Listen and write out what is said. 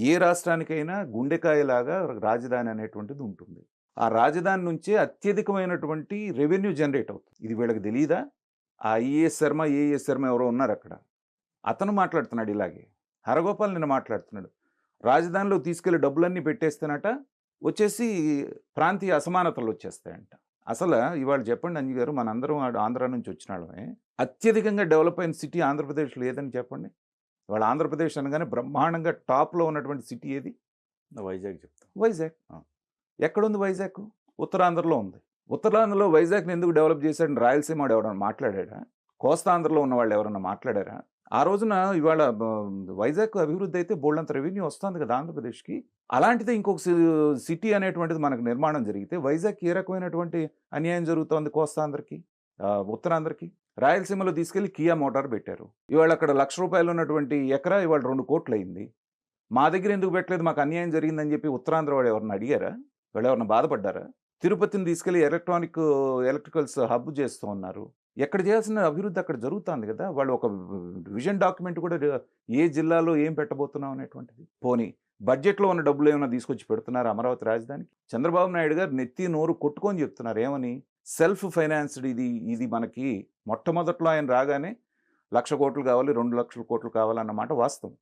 ఏ రాష్ట్రానికైనా గుండెకాయలాగా రాజధాని అనేటువంటిది ఉంటుంది. ఆ రాజధాని నుంచే అత్యధికమైనటువంటి రెవెన్యూ జనరేట్ అవుతుంది. ఇది వీళ్ళకి తెలీదా? ఆ ఐఏఎస్ శర్మ, ఏఎస్ శర్మ ఎవరో ఉన్నారక్కడ. అతను మాట్లాడుతున్నాడు ఇలాగే. హరగోపాల్ నిన్న మాట్లాడుతున్నాడు. రాజధానిలో తీసుకెళ్ళి డబ్బులన్నీ పెట్టేస్తేనట, వచ్చేసి ప్రాంతీయ అసమానతలొచ్చేస్తాయంట. ఇవాళ చెప్పండి అంజి గారు, మనందరం ఆంధ్ర నుంచి వచ్చినోళ్ళమే. అత్యధికంగా డెవలప్ అయిన సిటీ ఆంధ్రప్రదేశ్ లేదని చెప్పండి. ఇవాళ ఆంధ్రప్రదేశ్ అనగానే బ్రహ్మాండంగా టాప్‌లో ఉన్నటువంటి సిటీ ఏది? వైజాగ్ చెప్తాం. వైజాగ్. ఎక్కడుంది వైజాగ్? ఉత్తరాంధ్రలో ఉంది. ఉత్తరాంధ్రలో వైజాగ్‌ని ఎందుకు డెవలప్ చేశాడని రాయలసీమోడు ఎవడన్నా మాట్లాడాడా? కోస్తాంధ్రలో ఉన్నవాళ్ళు ఎవరన్నా మాట్లాడారా? ఆ రోజున ఇవాళ వైజాగ్ అభివృద్ధి అయితే బోలెడంత రెవెన్యూ వస్తుంది కదా ఆంధ్రప్రదేశ్‌కి. అలాంటిదే ఇంకొక సిటీ అనేటువంటిది మనకు నిర్మాణం జరిగితే వైజాగ్‌కి ఏ రకమైనటువంటి అన్యాయం జరుగుతోంది కోస్తాంధ్రకి, ఉత్తరాంధ్రకి? రాయలసీమలో తీసుకెళ్ళి కియా మోటార్ పెట్టారు. ఇవాళ అక్కడ రూ. 1,00,000 ఉన్నటువంటి ఎకరా ఇవాళ 2,00,00,000 అయింది. మా దగ్గర ఎందుకు పెట్టలేదు, మాకు అన్యాయం జరిగిందని చెప్పి ఉత్తరాంధ్ర వాడు ఎవరన్నా అడిగారా? వాళ్ళెవరన్నా బాధపడ్డారా? తిరుపతిని తీసుకెళ్ళి ఎలక్ట్రికల్స్ హబ్ చేస్తూ ఉన్నారు. ఎక్కడ చేయాల్సిన అభివృద్ధి అక్కడ జరుగుతాంది గదా! వాళ్ళు ఒక విజన్ డాక్యుమెంట్ కూడా ఏ జిల్లాలో ఏం పెట్టబోతున్నాం అనేటువంటిది. పోనీ బడ్జెట్‌లో ఉన్న డబ్బులేమన్నా తీసుకొచ్చి పెడుతున్నారా అమరావతి రాజధానికి? చంద్రబాబు నాయుడు గారు నెత్తి నోరు కొట్టుకొని చెప్తున్నారు. ఏమని? సెల్ఫ్ ఫైనాన్స్‌డ్ ఇది మనకి మొట్టమొదట్లో ఆయన రాగానే 1,00,000 కోట్లు కావాలి, 2,00,000 కోట్లు కావాలన్న మాట వాస్తవం.